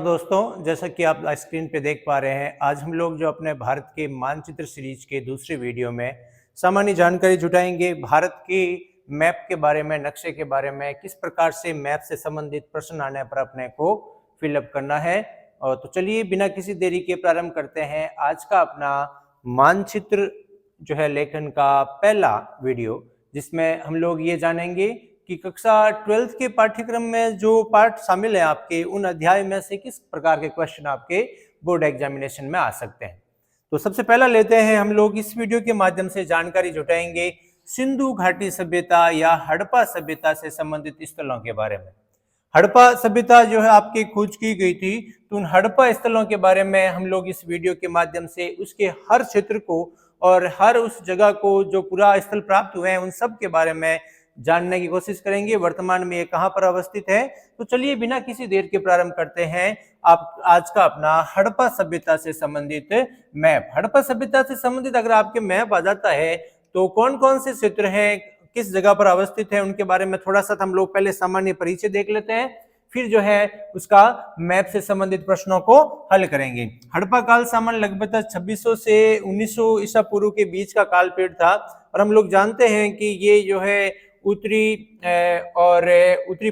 दोस्तों, जैसा कि आप स्क्रीन पे देख पा रहे हैं, आज हम लोग जो अपने भारत के मानचित्र सीरीज के दूसरे वीडियो में सामान्य जानकारी जुटाएंगे। भारत की मैप के बारे में, नक्शे के बारे में, किस प्रकार से मैप से संबंधित प्रश्न आने पर अपने को फिलअप करना है। और तो चलिए बिना किसी देरी के प्रारंभ करते हैं आज का अपना मानचित्र जो है लेखन का पहला वीडियो, जिसमें हम लोग ये जानेंगे कि कक्षा 12th के पाठ्यक्रम में जो पाठ शामिल है आपके, उन अध्याय में से किस प्रकार के क्वेश्चन आपके बोर्ड एग्जामिनेशन में आ सकते हैं। तो सबसे पहला लेते हैं हम लोग इस वीडियो के माध्यम से जानकारी जुटाएंगे सिंधु घाटी सभ्यता या हड़प्पा सभ्यता से संबंधित स्थलों के बारे में। हड़प्पा सभ्यता जो है आपकी खोज की गई थी, तो उन हड़प्पा स्थलों के बारे में हम लोग इस वीडियो के माध्यम से उसके हर क्षेत्र को और हर उस जगह को जो पूरा स्थल प्राप्त हुए हैं उन सब के बारे में जानने की कोशिश करेंगे। वर्तमान में ये कहां पर अवस्थित है, तो चलिए बिना किसी देर के प्रारंभ करते हैं आप आज का अपना हड़प्पा सभ्यता से संबंधित मैप। हड़प्पा सभ्यता से संबंधित अगर आपके मैप आ जाता है तो कौन कौन से क्षेत्र हैं, किस जगह पर अवस्थित है, उनके बारे में थोड़ा सा हम लोग पहले सामान्य परिचय देख लेते हैं, फिर जो है उसका मैप से संबंधित प्रश्नों को हल करेंगे। हड़प्पा काल सामान्य लगभग 2600 से 1900 ईसा पूर्व के बीच का काल पीरियड था, और हम लोग जानते हैं कि ये जो है उत्तरी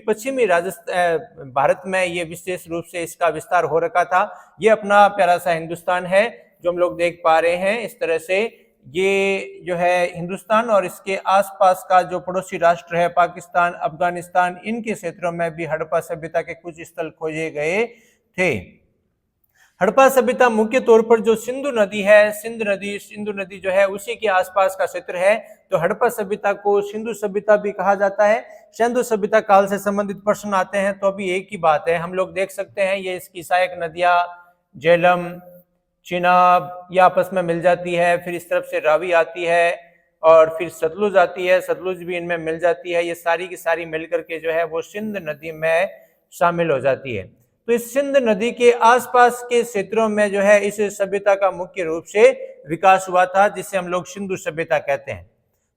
पश्चिमी राजस्थान भारत में ये विशेष रूप से इसका विस्तार हो रखा था। ये अपना प्यारा सा हिंदुस्तान है जो हम लोग देख पा रहे हैं। इस तरह से ये जो है हिंदुस्तान और इसके आसपास का जो पड़ोसी राष्ट्र है पाकिस्तान, अफगानिस्तान, इनके क्षेत्रों में भी हड़प्पा सभ्यता के कुछ स्थल खोजे गए थे। हड़प्पा सभ्यता मुख्य तौर पर जो सिंधु नदी है, सिंधु नदी जो है उसी के आसपास का क्षेत्र है, तो हड़प्पा सभ्यता को सिंधु सभ्यता भी कहा जाता है। सिंधु सभ्यता काल से संबंधित प्रश्न आते हैं तो अभी एक ही बात है, हम लोग देख सकते हैं ये इसकी सहायक नदियां झेलम, चिनाब ये आपस में मिल जाती है, फिर इस तरफ से रावी आती है और फिर सतलुज आती है, सतलुज भी इनमें मिल जाती है। ये सारी की सारी मिलकर के जो है वो सिंध नदी में शामिल हो जाती है। तो इस सिंध नदी के आसपास के क्षेत्रों में जो है इस सभ्यता का मुख्य रूप से विकास हुआ था, जिसे हम लोग सिंधु सभ्यता कहते हैं।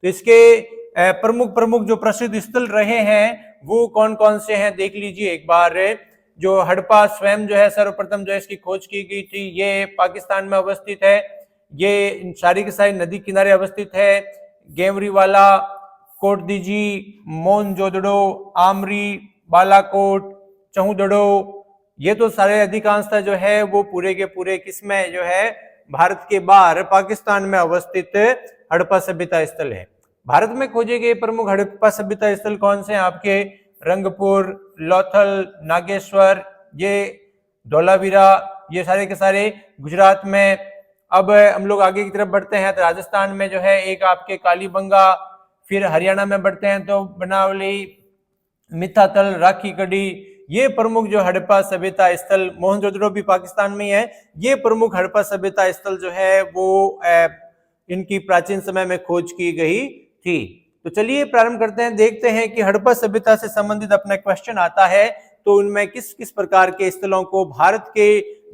तो इसके प्रमुख जो प्रसिद्ध स्थल रहे हैं वो कौन कौन से हैं देख लीजिए एक बार। जो हड़प्पा स्वयं जो है सर्वप्रथम जो है इसकी खोज की गई थी, ये पाकिस्तान में अवस्थित है। ये सारी की सारी नदी किनारे अवस्थित है। गेवरीवाला, कोटदीजी, मोहनजोदड़ो, आमरी, बालाकोट, चहुदड़ो, ये तो सारे अधिकांशतः जो है वो पूरे के पूरे किसमें जो है भारत के बाहर पाकिस्तान में अवस्थित हड़प्पा सभ्यता स्थल है। भारत में खोजे गए प्रमुख हड़प्पा सभ्यता स्थल कौन से हैं आपके? रंगपुर, लोथल, नागेश्वर, ये धोलावीरा, ये सारे के सारे गुजरात में। अब हम लोग आगे की तरफ बढ़ते हैं तो राजस्थान में जो है एक आपके कालीबंगा, फिर हरियाणा में बढ़ते हैं तो बनावली, मिठातल, राखी कड़ी, ये प्रमुख जो हड़प्पा सभ्यता स्थल, मोहनजोदड़ो भी पाकिस्तान में ही है। ये प्रमुख हड़प्पा सभ्यता स्थल जो है वो इनकी प्राचीन समय में खोज की गई थी। तो चलिए प्रारंभ करते हैं, देखते हैं कि हड़प्पा सभ्यता से संबंधित अपना क्वेश्चन आता है तो उनमें किस किस प्रकार के स्थलों को भारत के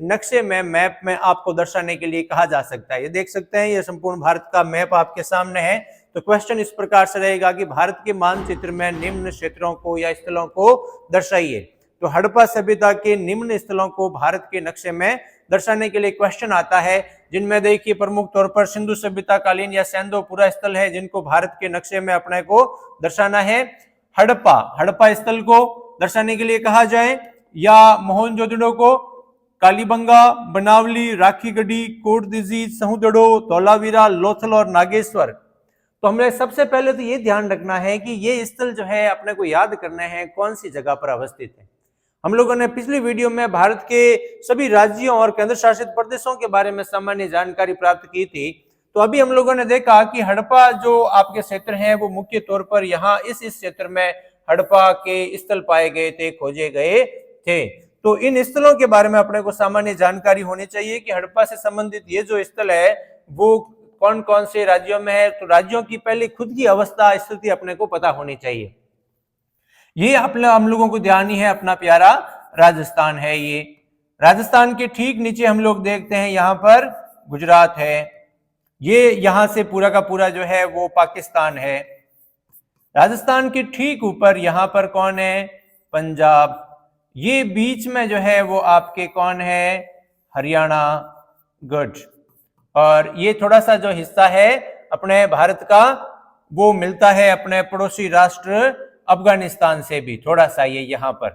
नक्शे में, मैप में आपको दर्शाने के लिए कहा जा सकता है। ये देख सकते हैं, ये संपूर्ण भारत का मैप आपके सामने है। तो क्वेश्चन इस प्रकार से रहेगा कि भारत के मानचित्र में निम्न क्षेत्रों को या स्थलों को दर्शाइए। तो हड़प्पा सभ्यता के निम्न स्थलों को भारत के नक्शे में दर्शाने के लिए क्वेश्चन आता है, जिनमें देखिए प्रमुख तौर पर सिंधु सभ्यता कालीन या सैंधव स्थल है जिनको भारत के नक्शे में अपने को दर्शाना है। हड़प्पा स्थल को दर्शाने के लिए कहा जाए, या मोहनजोदड़ो को, कालीबंगा, बनावली, राखीगढ़ी, कोटदीजी, सहुदड़ो, धोलावीरा, लोथल और नागेश्वर। तो हमें सबसे पहले तो ये ध्यान रखना है कि ये स्थल जो है अपने को याद करने हैं कौन सी जगह पर अवस्थित है। हम लोगों ने पिछली वीडियो में भारत के सभी राज्यों और केंद्र शासित प्रदेशों के बारे में सामान्य जानकारी प्राप्त की थी। तो अभी हम लोगों ने देखा कि हड़प्पा जो आपके क्षेत्र हैं वो मुख्य तौर पर यहाँ इस क्षेत्र में हड़प्पा के स्थल पाए गए थे, खोजे गए थे। तो इन स्थलों के बारे में अपने को सामान्य जानकारी होनी चाहिए कि हड़प्पा से संबंधित ये जो स्थल है वो कौन कौन से राज्यों में है। तो राज्यों की पहले खुद की अवस्था, स्थिति अपने को पता होनी चाहिए। ये हम लोगों को ध्यान ही है, अपना प्यारा राजस्थान है। ये राजस्थान के ठीक नीचे हम लोग देखते हैं यहाँ पर गुजरात है। ये यहां से पूरा का पूरा जो है वो पाकिस्तान है। राजस्थान के ठीक ऊपर यहाँ पर कौन है? पंजाब। ये बीच में जो है वो आपके कौन है, हरियाणा गढ़। और ये थोड़ा सा जो हिस्सा है अपने भारत का वो मिलता है अपने पड़ोसी राष्ट्र अफगानिस्तान से भी थोड़ा सा, ये यहाँ पर।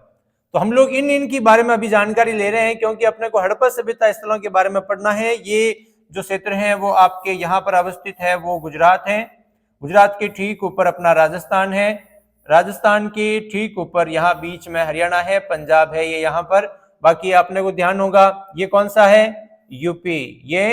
तो हम लोग इनकी बारे में अभी जानकारी ले रहे हैं क्योंकि अपने को हड़प्पा सभ्यता स्थलों के बारे में पढ़ना है। ये जो क्षेत्र है वो आपके यहाँ पर अवस्थित है, वो गुजरात है। गुजरात के ठीक ऊपर अपना राजस्थान है, राजस्थान के ठीक ऊपर यहाँ बीच में हरियाणा है, पंजाब है ये यहाँ पर। बाकी आपने को ध्यान होगा ये कौन सा है, यूपी, ये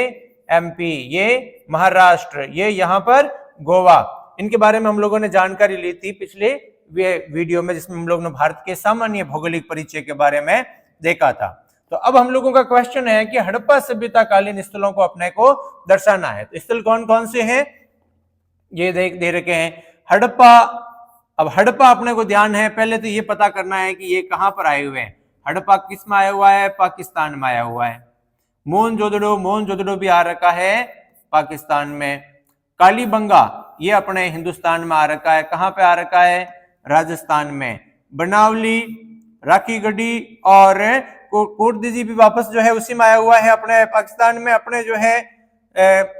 एमपी, ये महाराष्ट्र, ये यहाँ पर गोवा। इनके बारे में हम लोगों ने जानकारी ली थी पिछले वीडियो में, जिसमें हम लोगों ने भारत के सामान्य भौगोलिक परिचय के बारे में देखा था। तो अब हम लोगों का क्वेश्चन है कि हड़प्पा सभ्यता कालीन स्थलों को अपने को दर्शाना है। तो स्थल कौन कौन से हैं ये दे रखे हैं। हड़प्पा, अब हड़प्पा अपने को ध्यान है, पहले तो ये पता करना है कि ये कहां पर आए हुए हैं। हड़प्पा किस में आया हुआ है, पाकिस्तान में आया हुआ है। मोहनजोदड़ो भी आ रखा है पाकिस्तान में। कालीबंगा ये अपने हिंदुस्तान में आ रखा है, कहां पे आ रखा है, राजस्थान में। बनावली, राखी गढ़ी और कोटदीजी भी वापस जो है उसी में आया हुआ है अपने पाकिस्तान में। अपने जो है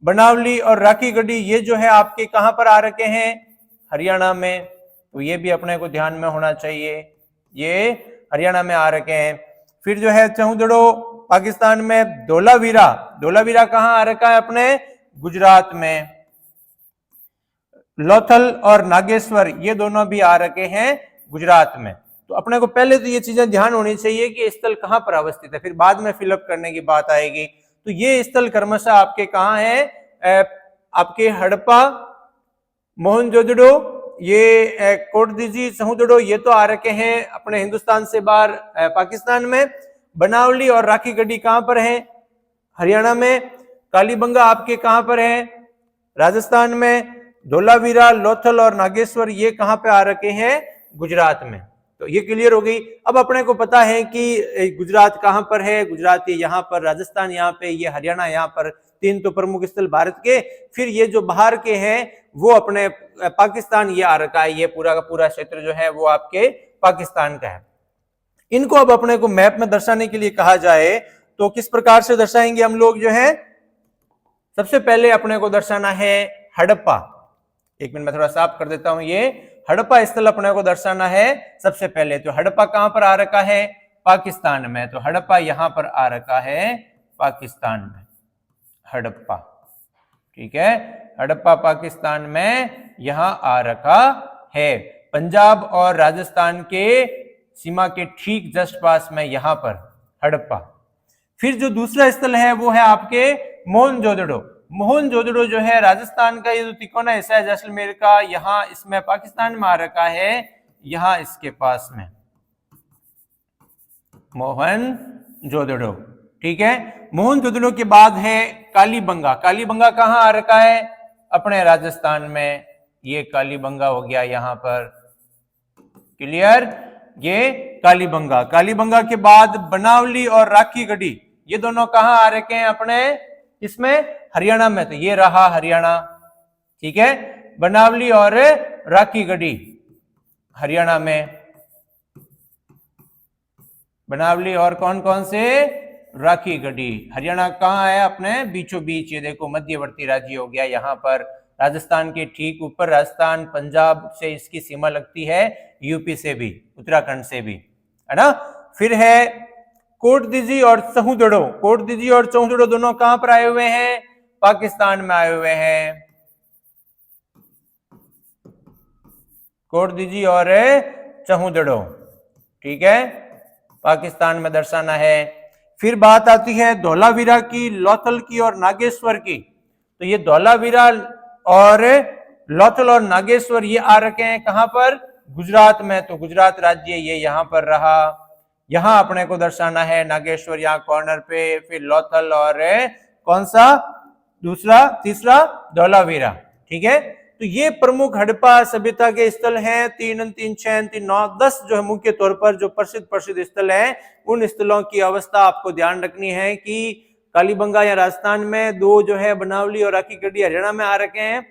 बनावली और राखी गढ़ी ये जो है आपके कहां पर आ रखे हैं, हरियाणा में। तो ये भी अपने को ध्यान में होना चाहिए, ये हरियाणा में आ रखे हैं। फिर जो है चौदड़ो पाकिस्तान में। धोलावीरा कहां आ रखा है, अपने गुजरात में। लोथल और नागेश्वर ये दोनों भी आ रखे हैं गुजरात में। तो अपने को पहले तो ये चीजें ध्यान होनी चाहिए कि स्थल कहां पर अवस्थित है, फिर बाद में फिलअप करने की बात आएगी। तो ये स्थल क्रमशः आपके कहां है, आपके हड़प्पा, मोहनजोदड़ो, ये कोटदीजी, चौदड़ो ये तो आ रखे हैं अपने हिंदुस्तान से बाहर पाकिस्तान में। बनावली और राखी गढ़ी कहां पर है, हरियाणा में। कालीबंगा आपके कहां पर है, राजस्थान में। धोलावीरा, लोथल और नागेश्वर ये कहां पे आ रखे हैं, गुजरात में। तो ये क्लियर हो गई। अब अपने को पता है कि गुजरात कहां पर है, गुजरात ये यहाँ पर, राजस्थान यहाँ पे, ये हरियाणा यहाँ पर। तीन तो प्रमुख स्थल भारत के। फिर ये जो बाहर के हैं वो अपने पाकिस्तान ये आ रखा है, ये पूरा का पूरा क्षेत्र जो है वो आपके पाकिस्तान का है। इनको अब अपने को मैप में दर्शाने के लिए कहा जाए तो किस प्रकार से दर्शाएंगे हम लोग जो है। सबसे पहले अपने को दर्शाना है हड़प्पा। एक मिनट में थोड़ा साफ कर देता हूं। ये हड़प्पा स्थल अपने को दर्शाना है सबसे पहले। तो हड़प्पा कहां पर आ रखा है, पाकिस्तान में। तो हड़प्पा यहां पर आ रखा है पाकिस्तान में, हड़प्पा, ठीक है। हड़प्पा पाकिस्तान में यहां आ रखा है, पंजाब और राजस्थान के सीमा के ठीक जस्ट पास में यहां पर हड़प्पा। फिर जो दूसरा स्थल है वो है आपके मोहनजोदड़ो। मोहनजोदड़ो जो है राजस्थान का ये जो तिकोना हिस्सा है जैसलमेर का, यहां इसमें पाकिस्तान में आ रखा है, यहां इसके पास में मोहनजोदड़ो, ठीक है। मोहनजोदड़ो के बाद है कालीबंगा। कालीबंगा कहां आ रखा है, अपने राजस्थान में। ये कालीबंगा हो गया यहां पर, क्लियर। ये कालीबंगा। कालीबंगा के बाद बनावली और राखी गढ़ी ये दोनों कहां आ रखे हैं, अपने इसमें हरियाणा में। तो ये रहा हरियाणा, ठीक है। बनावली और राखी गढ़ी हरियाणा में। बनावली और कौन कौन से, राखी गढ़ी। हरियाणा कहां है, अपने बीचों बीच। ये देखो मध्यवर्ती राज्य हो गया यहां पर, राजस्थान के ठीक ऊपर। राजस्थान पंजाब से इसकी सीमा लगती है, यूपी से भी, उत्तराखंड से भी, है ना। फिर है कोटदीजी और चौदड़ो। कोटदीजी और चौदड़ो दोनों कहां पर आए हुए हैं, पाकिस्तान में आए हुए हैं। कोटदीजी और चौदड़ो, ठीक है, पाकिस्तान में दर्शाना है। फिर बात आती है धोलावीरा की, लोथल की और नागेश्वर की। तो ये धोलावीरा और लोथल और नागेश्वर ये आ रखे हैं कहां पर, गुजरात में। तो गुजरात राज्य ये यहां पर रहा, यहां अपने को दर्शाना है। नागेश्वर यहाँ कॉर्नर पे, फिर लोथल और कौन सा दूसरा, तीसरा धोलावीरा, ठीक है। तो ये प्रमुख हड़प्पा सभ्यता के स्थल हैं। 3, 3, 6, 3, 9, 10 जो है मुख्य तौर पर जो प्रसिद्ध स्थल हैं, उन स्थलों की अवस्था आपको ध्यान रखनी है कि कालीबंगा या राजस्थान में, 2 जो है बनावली और राखी गढ़ी हरियाणा में आ रखे हैं,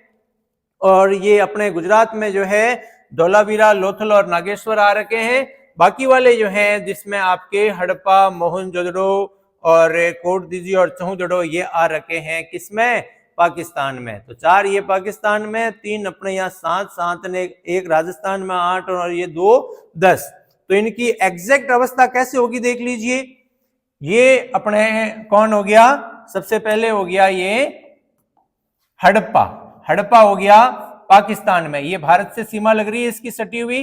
और ये अपने गुजरात में जो है धोलावीरा, लोथल और नागेश्वर आ रखे हैं। बाकी वाले जो हैं जिसमें आपके हड़प्पा, मोहनजोदड़ो और कोटदीजी और चहुंदड़ो ये आ रखे हैं किसमें, पाकिस्तान में। तो 4 ये पाकिस्तान में, 3 अपने यहाँ 7 ने, 1 राजस्थान में 8 और ये 2 10। तो इनकी एग्जैक्ट अवस्था कैसे होगी देख लीजिए। ये अपने कौन हो गया, सबसे पहले हो गया ये हड़प्पा। हड़प्पा हो गया पाकिस्तान में, ये भारत से सीमा लग रही है इसकी सटी हुई।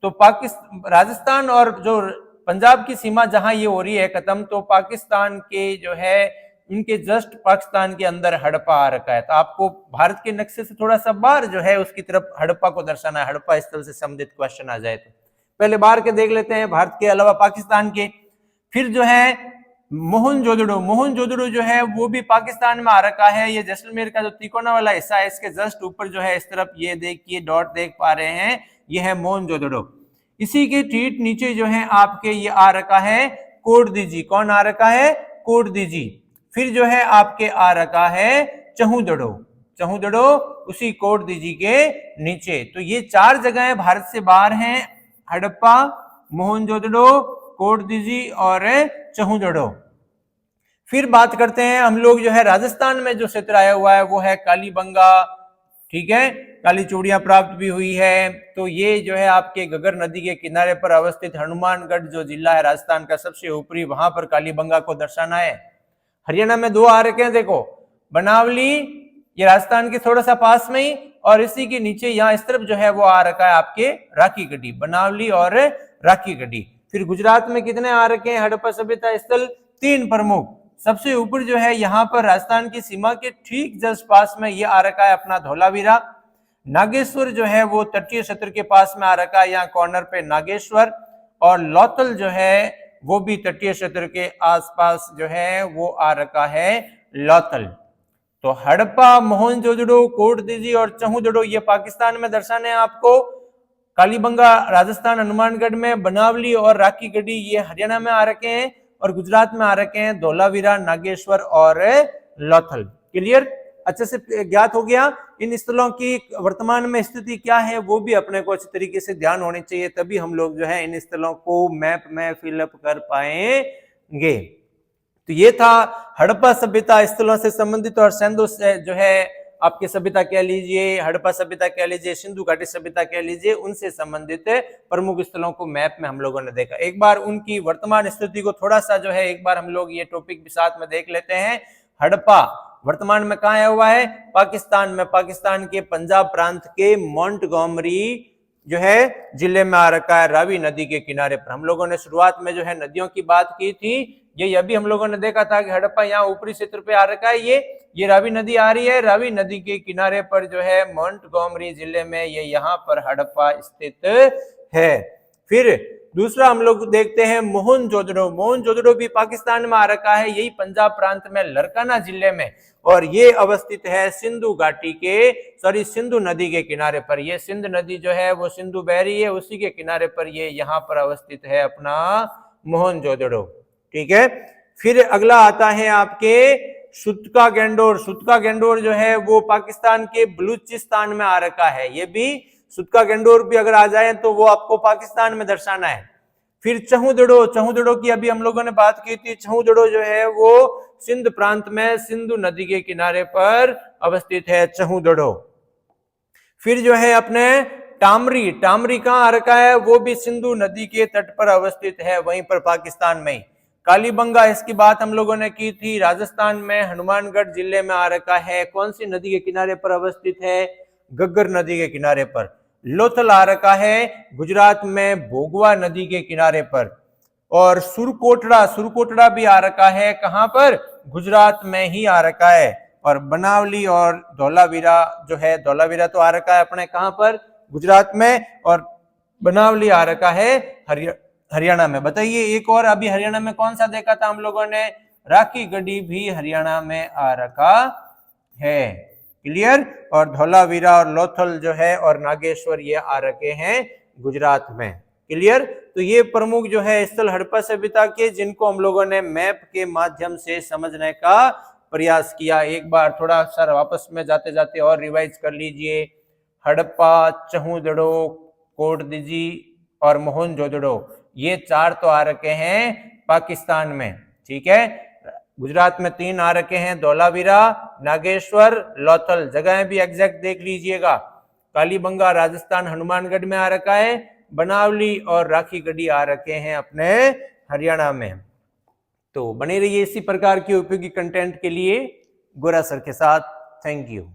तो पाकिस्तान, राजस्थान और जो पंजाब की सीमा जहां ये हो रही है खत्म, तो पाकिस्तान के जो है इनके जस्ट पाकिस्तान के अंदर हड़प्पा आ रखा है। तो आपको भारत के नक्शे से थोड़ा सा बाहर जो है उसकी तरफ हड़प्पा को दर्शाना है। हड़प्पा स्थल से संबंधित क्वेश्चन आ जाए तो पहले बाहर के देख लेते हैं, भारत के अलावा पाकिस्तान के। फिर जो है मोहनजोदड़ो, मोहनजोदड़ो जो है वो भी पाकिस्तान में आ रखा है। ये जैसलमेर का जो तिकोना वाला हिस्सा है इसके जस्ट ऊपर जो है इस तरफ ये देखिए डॉट देख पा रहे हैं, ये है मोहनजोदड़ो। इसी के ठीक नीचे जो है आपके ये आ रखा है कोटदीजी। कौन आ रखा है, कोटदीजी। फिर जो है आपके आ रखा है चहुंदड़ो, चहुंदड़ो उसी कोटदीजी के नीचे। तो ये 4 जगहें भारत से बाहर हैं, हड़प्पा, मोहनजोदड़ो, कोटदीजी और चहुंदड़ो। फिर बात करते हैं हम लोग जो है राजस्थान में जो क्षेत्र आया हुआ है वो है कालीबंगा, ठीक है, काली चूड़ियां प्राप्त भी हुई है। तो ये जो है आपके घग्गर नदी के किनारे पर अवस्थित हनुमानगढ़ जो जिला है राजस्थान का सबसे ऊपरी, वहां पर कालीबंगा को दर्शाना है। हरियाणा में 2 आ रखे हैं देखो, बनावली ये राजस्थान के थोड़ा सा पास में ही, और इसी के नीचे यहाँ इस तरफ जो है वो आ रखा है आपके राखी गढ़ी, बनावली और राखी गढ़ी। फिर गुजरात में कितने आ रखे हैं हड़प्पा सभ्यता स्थल, 3 प्रमुख। सबसे ऊपर जो है यहाँ पर राजस्थान की सीमा के ठीक जस्ट पास में ये आ रखा है अपना धौलावीरा। नागेश्वर जो है वो तटीय क्षेत्र के पास में आ रखा है, यहाँ कॉर्नर पे नागेश्वर। और लौतल जो है वो भी तटीय क्षेत्र के आसपास जो है वो आ रखा है लौतल। तो हड़प्पा, मोहनजोदड़ो, कोटदीजी और चहुंदड़ो ये पाकिस्तान में दर्शाने हैं आपको। कालीबंगा राजस्थान हनुमानगढ़ में, बनावली और राखी गढ़ी ये हरियाणा में आ रखे हैं, और गुजरात में आ रखे हैं धौलावीरा, नागेश्वर और लौथल। क्लियर, अच्छे से ज्ञात हो गया। इन स्थलों की वर्तमान में स्थिति क्या है वो भी अपने को अच्छे तरीके से ध्यान होनी चाहिए, तभी हम लोग जो है इन स्थलों को मैप में फिलअप कर पाएंगे। तो ये था हड़प्पा सभ्यता स्थलों से संबंधित, और सिंधु जो है आपकी सभ्यता कह लीजिए, हड़प्पा सभ्यता कह लीजिए, सिंधु घाटी सभ्यता कह लीजिए, उनसे संबंधित प्रमुख स्थलों को मैप में हम लोगों ने देखा। एक बार उनकी वर्तमान स्थिति को थोड़ा सा जो है एक बार हम लोग ये टॉपिक भी साथ में देख लेते हैं। हड़प्पा वर्तमान में कहाँ आया हुआ है, पाकिस्तान में, पाकिस्तान के पंजाब प्रांत के मोंटगोमरी जो है जिले में आ रखा है, रावी नदी के किनारे पर। हम लोगों ने शुरुआत में जो है नदियों की बात की थी, ये अभी हम लोगों ने देखा था कि हड़प्पा यहाँ ऊपरी क्षेत्र पे आ रखा है। ये रावी नदी आ रही है, रावी नदी के किनारे पर जो है मोंटगोमरी जिले में ये यहाँ पर हड़प्पा स्थित है। फिर दूसरा हम लोग देखते हैं मोहनजोदड़ो। मोहनजोदड़ो भी पाकिस्तान में आ रखा है, यही पंजाब प्रांत में लरकाना जिले में, और ये अवस्थित है सिंधु घाटी के सिंधु नदी के किनारे पर। ये सिंध नदी जो है वो सिंधु बह रही है, उसी के किनारे पर ये यहाँ पर अवस्थित है अपना मोहनजोदड़ो, ठीक है। फिर अगला आता है आपके सुतका गेंडोर। सुतका गेंडोर जो है वो पाकिस्तान के बलूचिस्तान में आ रखा है। ये भी सुतका गेंडोर भी अगर आ जाए तो वो आपको पाकिस्तान में दर्शाना है। फिर चहुंदड़ो, चहुंदड़ो की अभी हम लोगों ने बात की थी। चहुंदड़ो जो है वो सिंध प्रांत में सिंधु नदी के किनारे पर अवस्थित है चहुंदड़ो। फिर जो है अपने टामरी, टामरी कहाँ आ रखा है, वो भी सिंधु नदी के तट पर अवस्थित है, वहीं पर पाकिस्तान में। कालीबंगा, इसकी बात हम लोगों ने की थी, राजस्थान में हनुमानगढ़ जिले में आ रखा है। कौन सी नदी के किनारे पर अवस्थित है, घग्गर नदी के किनारे पर। लोथल आ रखा है गुजरात में भोगवा नदी के किनारे पर। और सुरकोटड़ा, सुरकोटड़ा भी आ रखा है, कहां पर, गुजरात में ही आ रखा है। और बनावली और धौलावीरा जो है, धौलावीरा तो आ रखा है अपने कहां पर, गुजरात में, और बनावली आ रखा है हरियाणा में। बताइए एक और अभी हरियाणा में कौन सा देखा था हम लोगों ने, राखी गढ़ी भी हरियाणा में आ रखा है। क्लियर। और धौलावीरा और लोथल जो है और नागेश्वर ये आ रखे हैं गुजरात में। क्लियर। तो ये प्रमुख जो है स्थल हड़प्पा सभ्यता के, जिनको हम लोगों ने मैप के माध्यम से समझने का प्रयास किया। एक बार थोड़ा सा वापस में जाते जाते और रिवाइज कर लीजिए। हड़प्पा, चहुंदड़ो, कोटदीजी और मोहनजोदड़ो ये 4 तो आ रखे हैं पाकिस्तान में, ठीक है। गुजरात में 3 आ रखे हैं, धौलावीरा, नागेश्वर, लोथल, जगह भी एग्जैक्ट देख लीजिएगा। कालीबंगा राजस्थान हनुमानगढ़ में आ रखा है, बनावली और राखीगढ़ी आ रखे हैं अपने हरियाणा में। तो बने रहिए इसी प्रकार के उपयोगी कंटेंट के लिए गोरा सर के साथ। Thank you.